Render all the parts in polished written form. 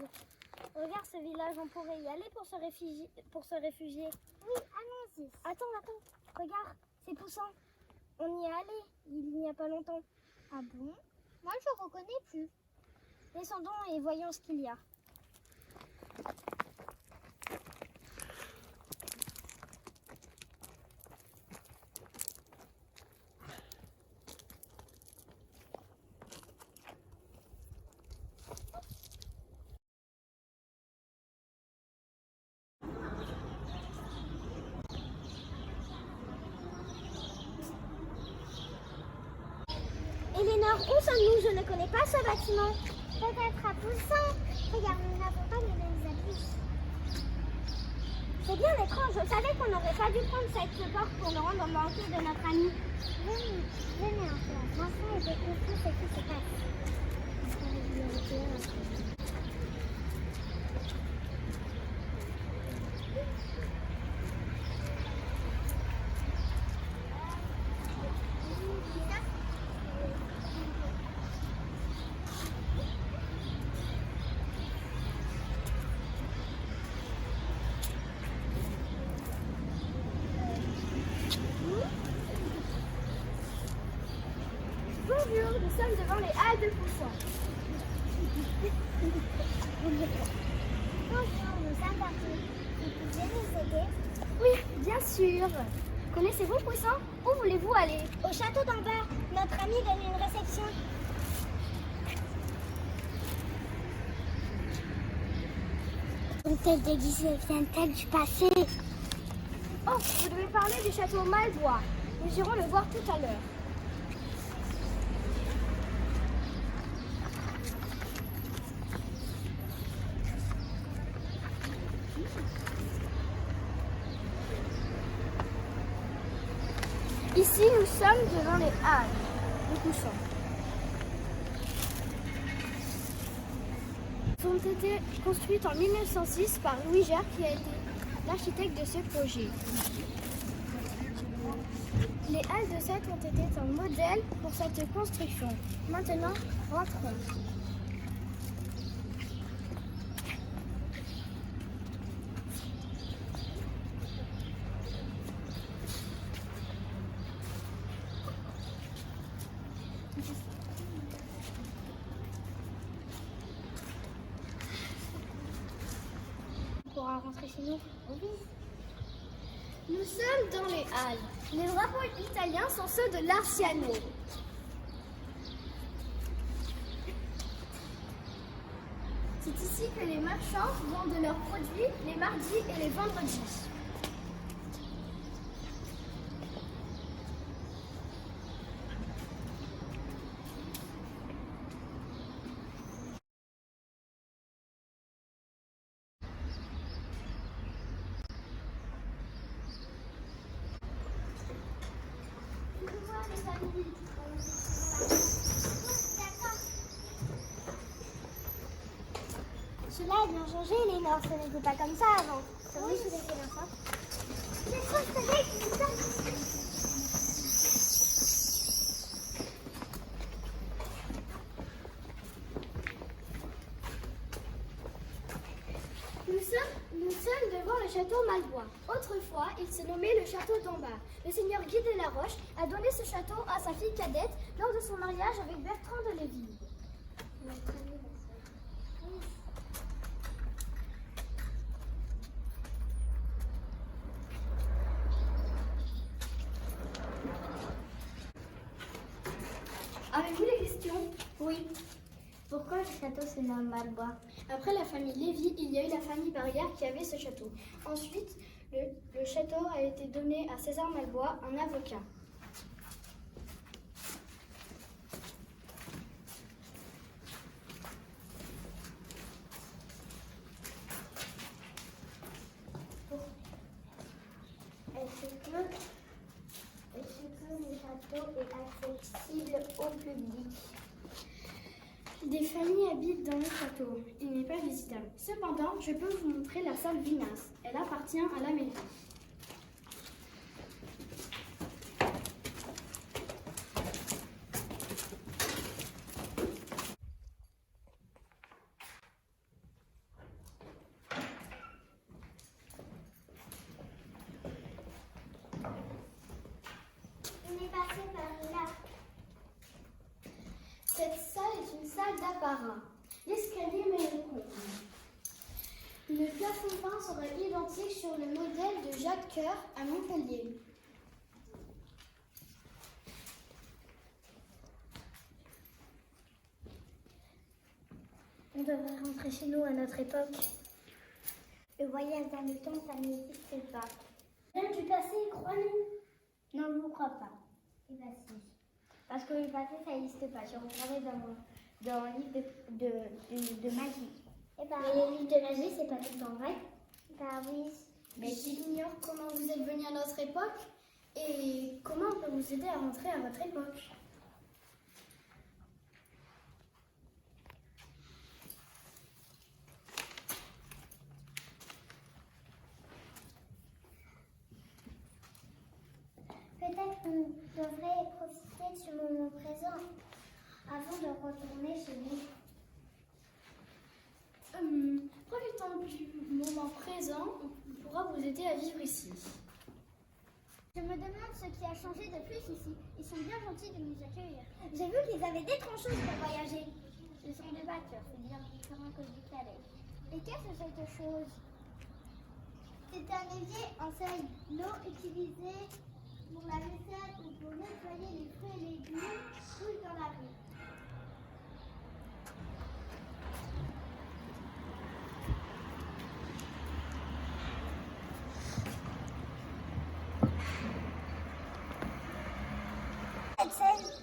Regarde. Regarde ce village, on pourrait y aller pour se réfugier. Oui, allons-y. Attends. Regarde, c'est poussant. On y est allé il n'y a pas longtemps. Ah bon? Moi, je reconnais plus. Descendons et voyons ce qu'il y a. Elénore, où sommes-nous? Je ne connais pas ce bâtiment. Peut-être à Poussin. Regarde, nous n'avons pas les mêmes habits. C'est bien étrange. Je savais qu'on n'aurait pas dû prendre cette porte pour nous rendre banquet de notre ami. Venez un peu. Vincent était confus ce qui se passe. Bonjour, nous sommes devant les Halles de Poussin. Bonjour, nous sommes partis. Vous pouvez nous aider? Oui, bien sûr. Connaissez-vous Poussin? Où voulez-vous aller? Au château d'en bas. Notre ami donne une réception. Une telle déguisée vient-elle du passé? Oh, vous devez parler du château Malvois. Nous irons le voir tout à l'heure. Ici, nous sommes devant les Halles de Poussin. Elles ont été construites en 1906 par Louis Gerre qui a été l'architecte de ce projet. Les Halles de Sète ont été un modèle pour cette construction. Maintenant, rentrons. On pourra rentrer chez nous. Oui. Nous sommes dans les Halles. Les drapeaux italiens sont ceux de l'Arciano. C'est ici que les marchands vendent leurs produits les mardis et les vendredis. Cela a bien changé, Lénore. Ce n'était pas comme ça avant. Oui, je l'ai fait l'enfant. C'est trop serré, c'est ça. Nous sommes devant le château Malvois. Autrefois, il se nommait le château d'en bas. Le seigneur Guy de la Roche a donné ce château à sa fille cadette lors de son mariage avec Bertrand de Léville. Avez-vous des questions? Oui. Pourquoi le château se nomme Malvois? Après la famille Lévy, il y a eu la famille Barrière qui avait ce château. Ensuite, le château a été donné à César Malvois, un avocat. Est-ce que le château est accessible au public? Des familles habitent dans le château. Il n'est pas visitable. Cependant, je peux vous montrer la salle Vinas. Elle appartient à la mairie. serait identique sur le modèle de Jacques Coeur à Montpellier. On devrait rentrer chez nous à notre époque. Le voyage dans le temps, ça n'existe pas. Même du passé, crois-nous. Non, je ne vous crois pas. Eh bien si. Parce que le passé, ça n'existe pas. J'ai regardé dans le livre de magie. Et les livres de magie, c'est pas tout le temps vrai. Bah oui. Mais j'ignore comment vous êtes venu à notre époque et comment on peut vous aider à rentrer à votre époque. Peut-être qu'on devrait profiter de ce moment présent avant de retourner chez nous. Profitant du moment présent, on pourra vous aider à vivre ici. Je me demande ce qui a changé de plus ici. Ils sont bien gentils de nous accueillir. J'ai vu qu'ils avaient des tronçons pour voyager. Ils sont des batteurs, c'est bien différent que du calais. Et qu'est-ce que cette chose? C'est un évier en seuil. L'eau utilisée pour la vaisselle ou pour nettoyer les fruits et légumes coule dans la rue.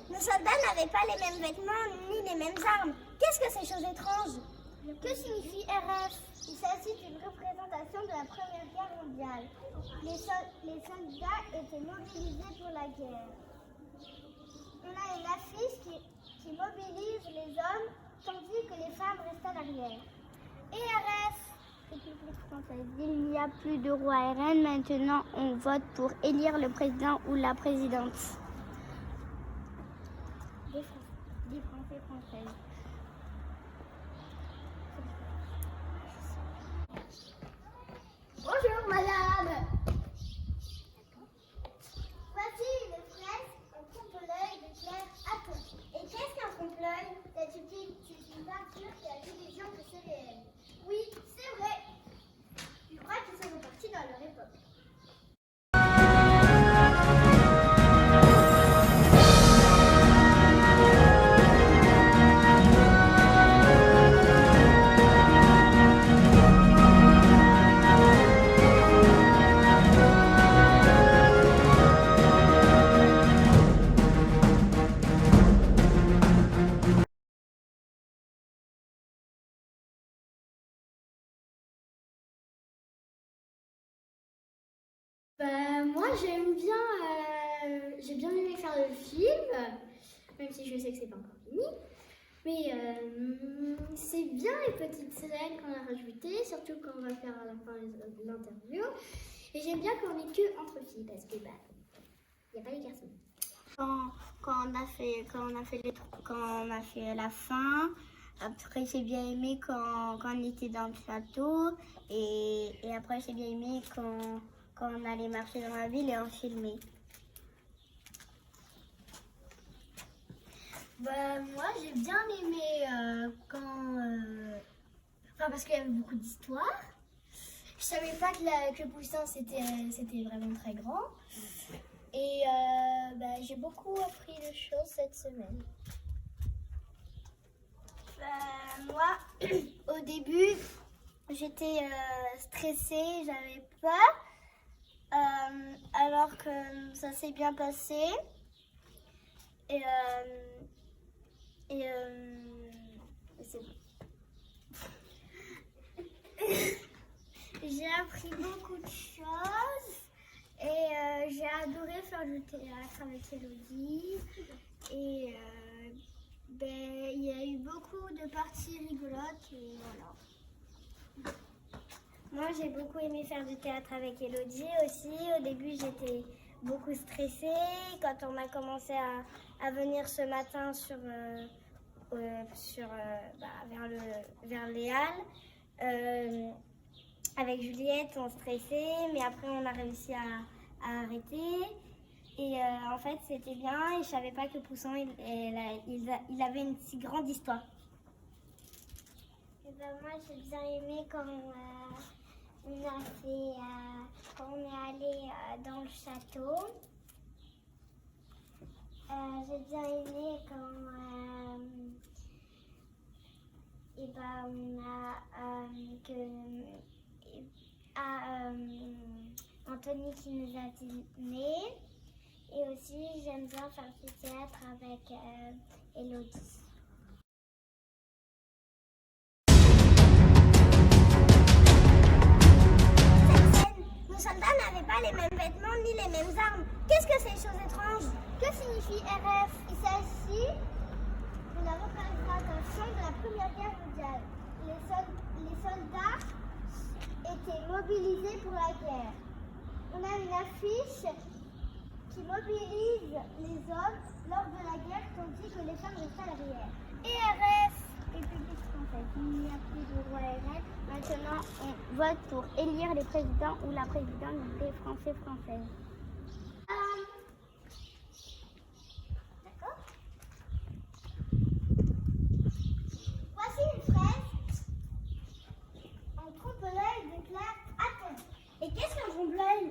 Nos soldats n'avaient pas les mêmes vêtements ni les mêmes armes. Qu'est-ce que ces choses étranges? Que signifie RF? Il s'agit d'une représentation de la Première Guerre mondiale. Les soldats étaient mobilisés pour la guerre. On a une affiche qui mobilise les hommes tandis que les femmes restent à l'arrière. Et RF? République française. Il n'y a plus de roi et reine. Maintenant, on vote pour élire le président ou la présidente. Des Français françaises. Bonjour madame. Voici une fresque en trompe-l'œil de Claire Hatton. Et qu'est-ce qu'un trompe-l'œil? C'est une peinture qui a l'illusion que c'est réel. Oui, c'est vrai. Je crois qu'ils sont repartis dans leur époque. Moi j'ai bien aimé faire le film, même si je sais que c'est pas encore fini. Mais c'est bien les petites scènes qu'on a rajoutées, surtout quand on va faire à la fin de l'interview. Et j'aime bien qu'on n'est que entre filles parce que il n'y a pas les garçons. Quand on a fait la fin, après j'ai bien aimé quand on était dans le château et après j'ai bien aimé quand on allait marcher dans la ville et on filmait. Moi j'ai bien aimé parce qu'il y avait beaucoup d'histoires. Je savais pas que le Poussin c'était vraiment très grand. Et j'ai beaucoup appris de choses cette semaine. Moi, au début, j'étais stressée, j'avais peur, alors que ça s'est bien passé. Et c'est bon. J'ai appris beaucoup de choses et j'ai adoré faire du théâtre avec Elodie. Et il y a eu beaucoup de parties rigolotes et voilà. Moi j'ai beaucoup aimé faire du théâtre avec Elodie aussi. Au début j'étais beaucoup stressée. Quand on a commencé à venir ce matin vers les Halles, avec Juliette on stressait, mais après on a réussi à arrêter. Et en fait c'était bien et je savais pas que Poussin il avait une si grande histoire. Et moi j'ai bien aimé quand On a fait, quand on est allé dans le château, j'ai bien aimé quand on a Anthony qui nous a filmé. Et aussi, j'aime bien faire du théâtre avec Élodie. Nos soldats n'avaient pas les mêmes vêtements ni les mêmes armes. Qu'est-ce que ces choses étranges? Que signifie RF? Il s'agit de la représentation de la Première Guerre mondiale. Les soldats étaient mobilisés pour la guerre. On a une affiche qui mobilise les hommes lors de la guerre, tandis que les femmes restent à l'arrière. Et RF, République française. Il n'y a plus de roi et reine. Maintenant, on vote pour élire les présidents ou la présidente des Français-Françaises. D'accord. Voici une fraise. En trompe-l'œil de Claire Attend. Et qu'est-ce qu'un trompe-l'œil?